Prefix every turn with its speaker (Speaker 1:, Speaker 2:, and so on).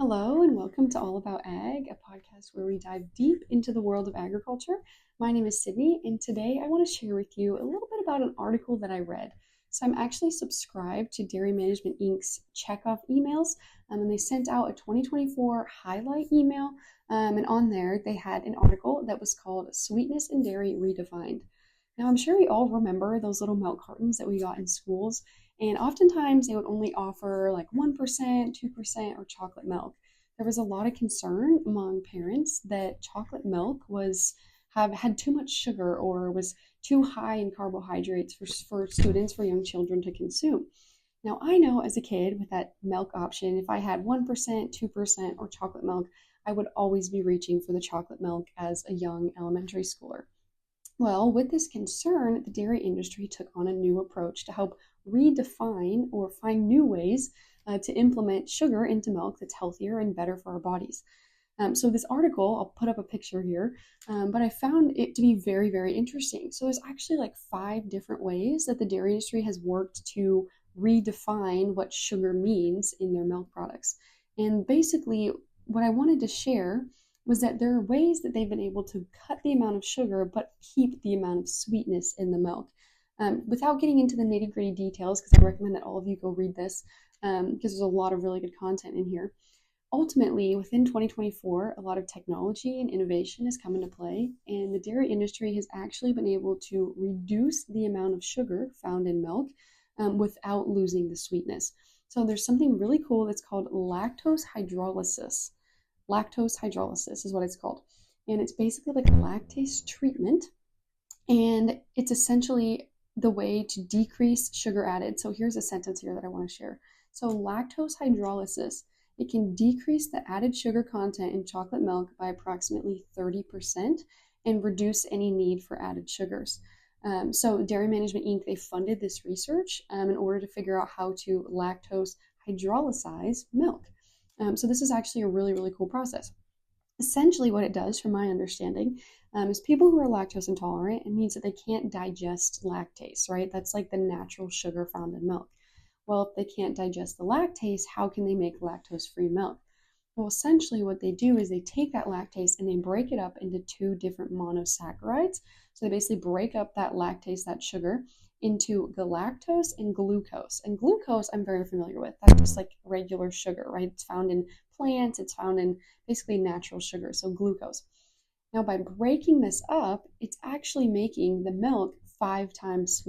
Speaker 1: Hello, and welcome to All About Ag, a podcast where we dive deep into the world of agriculture. My name is Sydney, and today I want to share with you a little bit about an article that I read. So, I'm actually subscribed to Dairy Management Inc.'s checkoff emails, and they sent out a 2024 highlight email. And on there, they had an article that was called Sweetness in Dairy Redefined. Now, I'm sure we all remember those little milk cartons that we got in schools. And oftentimes they would only offer like 1%, 2%, or chocolate milk. There was a lot of concern among parents that chocolate milk had too much sugar or was too high in carbohydrates for students, for young children to consume. Now, I know as a kid with that milk option, if I had 1%, 2%, or chocolate milk, I would always be reaching for the chocolate milk as a young elementary schooler. Well, with this concern, the dairy industry took on a new approach to help redefine or find new ways to implement sugar into milk that's healthier and better for our bodies. So this article, I'll put up a picture here, but I found it to be very, very interesting. So there's actually like 5 different ways that the dairy industry has worked to redefine what sugar means in their milk products. And basically, what I wanted to share was that there are ways that they've been able to cut the amount of sugar but keep the amount of sweetness in the milk. Without getting into the nitty-gritty details, because I recommend that all of you go read this, because there's a lot of really good content in here. Ultimately, within 2024, a lot of technology and innovation has come into play, and the dairy industry has actually been able to reduce the amount of sugar found in milk without losing the sweetness. So there's something really cool that's called lactose hydrolysis. Lactose hydrolysis is what it's called. And it's basically like a lactase treatment. And it's essentially the way to decrease sugar added. So here's a sentence here that I want to share. So lactose hydrolysis, it can decrease the added sugar content in chocolate milk by approximately 30% and reduce any need for added sugars. So Dairy Management Inc., they funded this research in order to figure out how to lactose hydrolysize milk. So this is actually a really, really cool process. Essentially what it does, from my understanding, is people who are lactose intolerant, it means that they can't digest lactase, right? That's like the natural sugar found in milk. Well, if they can't digest the lactase, how can they make lactose-free milk? Well, essentially what they do is they take that lactase and they break it up into 2 different monosaccharides. So they basically break up that lactase, that sugar, into galactose and glucose. And glucose I'm very familiar with. That's just like regular sugar, right? It's found in plants, it's found in basically natural sugar, so glucose. Now by breaking this up, it's actually making the milk 5 times sweeter.